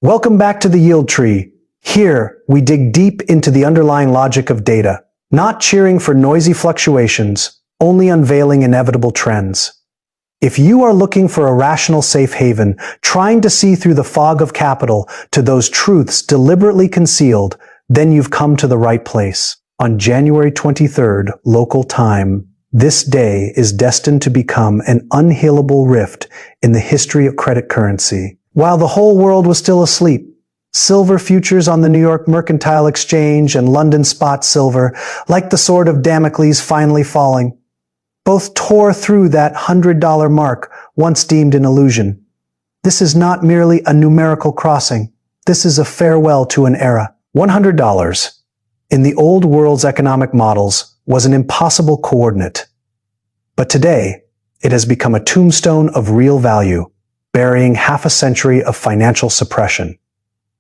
Welcome back to the Yield Tree. Here, we dig deep into the underlying logic of data, not cheering for noisy fluctuations, only unveiling inevitable trends. If you are looking for a rational safe haven, trying to see through the fog of capital to those truths deliberately concealed, then you've come to the right place. On January 23rd, local time, this day is destined to become an unhealable rift in the history of credit currency. While the whole world was still asleep, silver futures on the New York Mercantile Exchange and London spot silver, like the sword of Damocles finally falling, both tore through that $100 mark once deemed an illusion. This is not merely a numerical crossing. This is a farewell to an era. $100, in the old world's economic models, was an impossible coordinate. But today, it has become a tombstone of real value, burying half a century of financial suppression.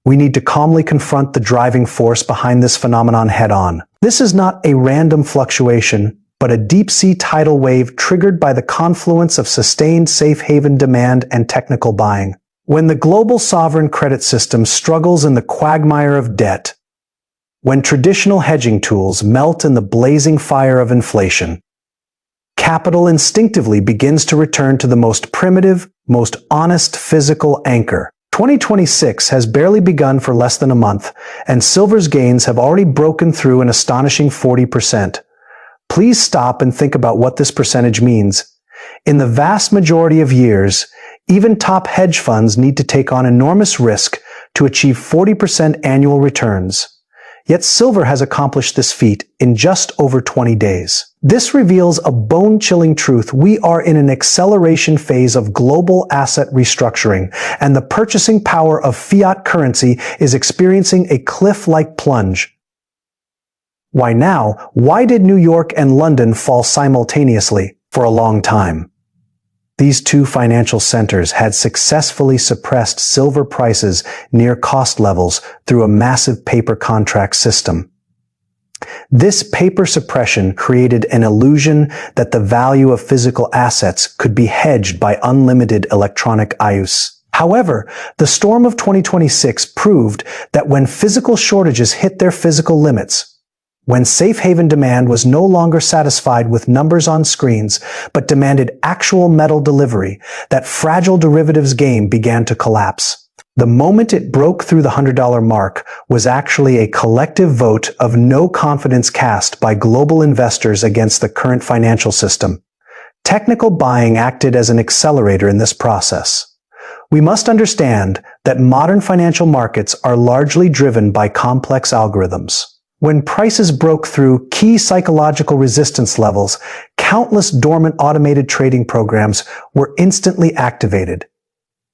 We need to calmly confront the driving force behind this phenomenon head-on. This is not a random fluctuation, but a deep-sea tidal wave triggered by the confluence of sustained safe haven demand and technical buying. When the global sovereign credit system struggles in the quagmire of debt, when traditional hedging tools melt in the blazing fire of inflation, capital instinctively begins to return to the most primitive, most honest physical anchor. 2026 has barely begun for less than a month, and silver's gains have already broken through an astonishing 40%. Please stop and think about what this percentage means. In the vast majority of years, even top hedge funds need to take on enormous risk to achieve 40% annual returns. Yet silver has accomplished this feat in just over 20 days. This reveals a bone-chilling truth. We are in an acceleration phase of global asset restructuring, and the purchasing power of fiat currency is experiencing a cliff-like plunge. Why now? Why did New York and London fall simultaneously for a long time? These two financial centers had successfully suppressed silver prices near cost levels through a massive paper contract system. This paper suppression created an illusion that the value of physical assets could be hedged by unlimited electronic IUs. However, the storm of 2026 proved that when physical shortages hit their physical limits, when safe haven demand was no longer satisfied with numbers on screens, but demanded actual metal delivery, that fragile derivatives game began to collapse. The moment it broke through the $100 mark was actually a collective vote of no confidence cast by global investors against the current financial system. Technical buying acted as an accelerator in this process. We must understand that modern financial markets are largely driven by complex algorithms. When prices broke through key psychological resistance levels, countless dormant automated trading programs were instantly activated.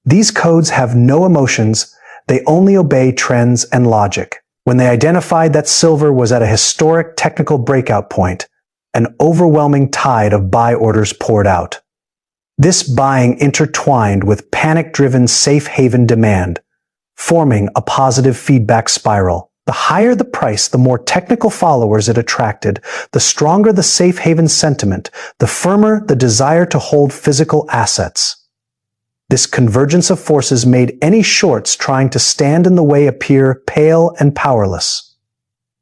These codes have no emotions, they only obey trends and logic. When they identified that silver was at a historic technical breakout point, an overwhelming tide of buy orders poured out. This buying intertwined with panic-driven safe haven demand, forming a positive feedback spiral. The higher the price, the more technical followers it attracted, the stronger the safe haven sentiment, the firmer the desire to hold physical assets. This convergence of forces made any shorts trying to stand in the way appear pale and powerless.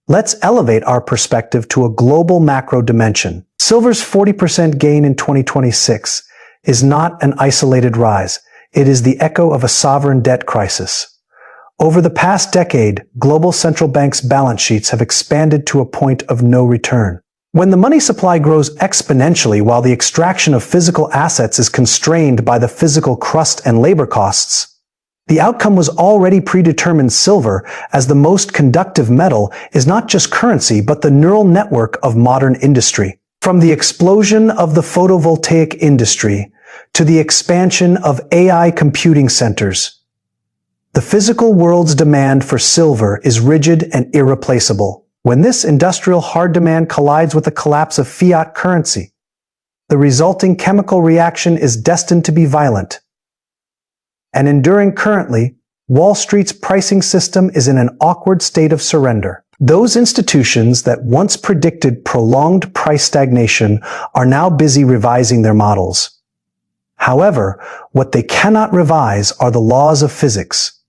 Let's elevate our perspective to a global macro dimension. Silver's 40% gain in 2026 is not an isolated rise. It is the echo of a sovereign debt crisis. Over the past decade, global central banks' balance sheets have expanded to a point of no return. When the money supply grows exponentially while the extraction of physical assets is constrained by the physical crust and labor costs, the outcome was already predetermined. Silver, as the most conductive metal, is not just currency but the neural network of modern industry. From the explosion of the photovoltaic industry to the expansion of AI computing centers, the physical world's demand for silver is rigid and irreplaceable. When this industrial hard demand collides with the collapse of fiat currency, the resulting chemical reaction is destined to be violent and enduring. Currently, Wall Street's pricing system is in an awkward state of surrender. Those institutions that once predicted prolonged price stagnation are now busy revising their models. However, what they cannot revise are the laws of physics.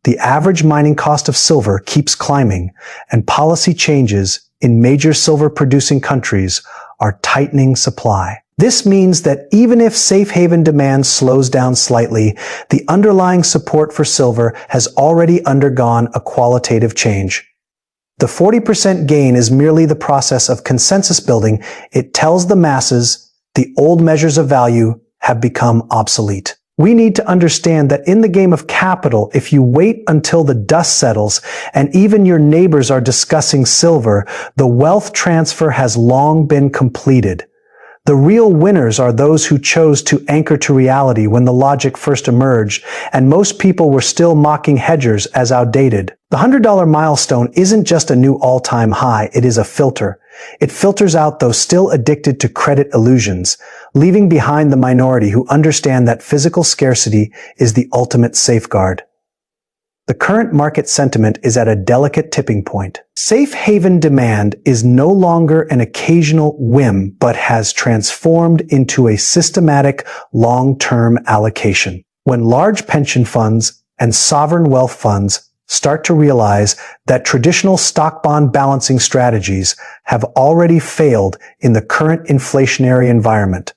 the average mining cost of silver keeps climbing, and policy changes in major silver-producing countries are tightening supply. This means that even if safe haven demand slows down slightly, the underlying support for silver has already undergone a qualitative change. The 40% gain is merely the process of consensus building. It tells the masses the old measures of value have become obsolete. We need to understand that in the game of capital, if you wait until the dust settles and even your neighbors are discussing silver, the wealth transfer has long been completed. The real winners are those who chose to anchor to reality when the logic first emerged, and most people were still mocking hedgers as outdated. The $100 milestone isn't just a new all-time high, it is a filter. It filters out those still addicted to credit illusions, leaving behind the minority who understand that physical scarcity is the ultimate safeguard. The current market sentiment is at a delicate tipping point. Safe haven demand is no longer an occasional whim, but has transformed into a systematic, long-term allocation. When large pension funds and sovereign wealth funds start to realize that traditional stock-bond balancing strategies have already failed in the current inflationary environment,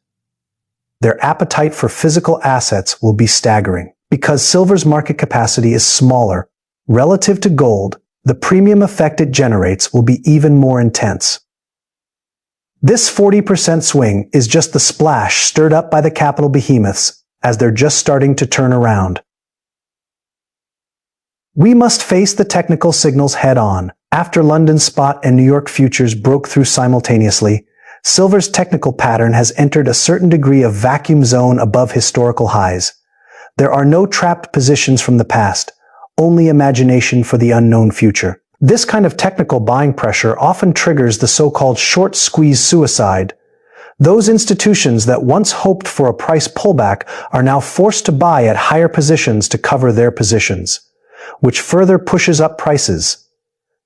their appetite for physical assets will be staggering. Because silver's market capacity is smaller relative to gold, the premium effect it generates will be even more intense. This 40% swing is just the splash stirred up by the capital behemoths as they're just starting to turn around. We must face the technical signals head-on. After London spot and New York futures broke through simultaneously, silver's technical pattern has entered a certain degree of vacuum zone above historical highs. There are no trapped positions from the past, only imagination for the unknown future. This kind of technical buying pressure often triggers the so-called short squeeze suicide. Those institutions that once hoped for a price pullback are now forced to buy at higher positions to cover their positions, which further pushes up prices.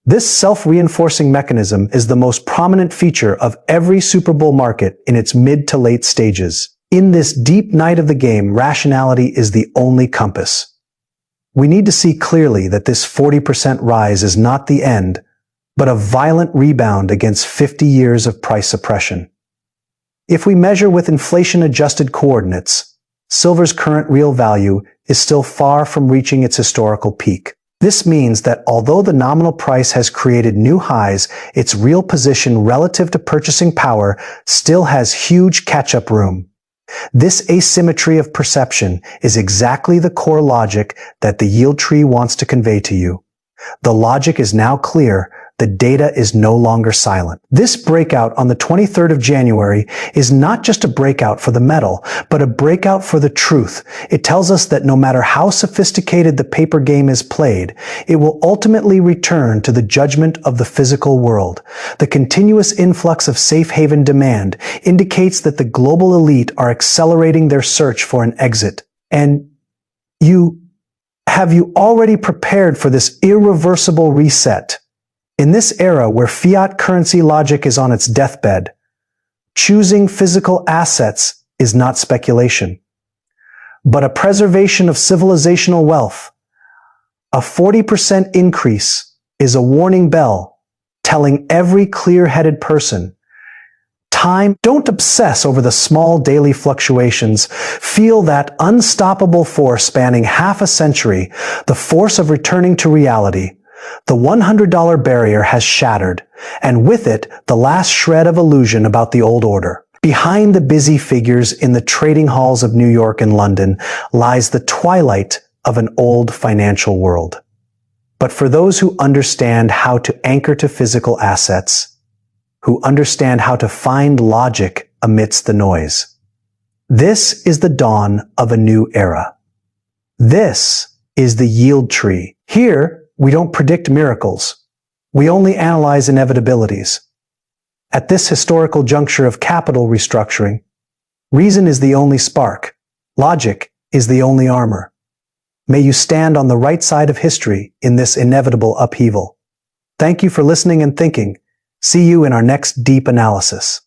This self-reinforcing mechanism is the most prominent feature of every Super Bull market in its mid to late stages. In this deep night of the game, rationality is the only compass. We need to see clearly that this 40% rise is not the end, but a violent rebound against 50 years of price suppression. If we measure with inflation-adjusted coordinates, silver's current real value is still far from reaching its historical peak. This means that although the nominal price has created new highs, its real position relative to purchasing power still has huge catch-up room. This asymmetry of perception is exactly the core logic that the yield tree wants to convey to you. The logic is now clear. The data is no longer silent. This breakout on the 23rd of January is not just a breakout for the metal, but a breakout for the truth. It tells us that no matter how sophisticated the paper game is played, it will ultimately return to the judgment of the physical world. The continuous influx of safe haven demand indicates that the global elite are accelerating their search for an exit. And have you already prepared for this irreversible reset? In this era where fiat currency logic is on its deathbed, choosing physical assets is not speculation, but a preservation of civilizational wealth. A 40% increase is a warning bell telling every clear-headed person, don't obsess over the small daily fluctuations. Feel that unstoppable force spanning half a century, the force of returning to reality. The $100 barrier has shattered, and with it, the last shred of illusion about the old order. Behind the busy figures in the trading halls of New York and London lies the twilight of an old financial world. But for those who understand how to anchor to physical assets, who understand how to find logic amidst the noise, this is the dawn of a new era. This is the yield tree. Here, we don't predict miracles. We only analyze inevitabilities. At this historical juncture of capital restructuring, reason is the only spark. Logic is the only armor. May you stand on the right side of history in this inevitable upheaval. Thank you for listening and thinking. See you in our next deep analysis.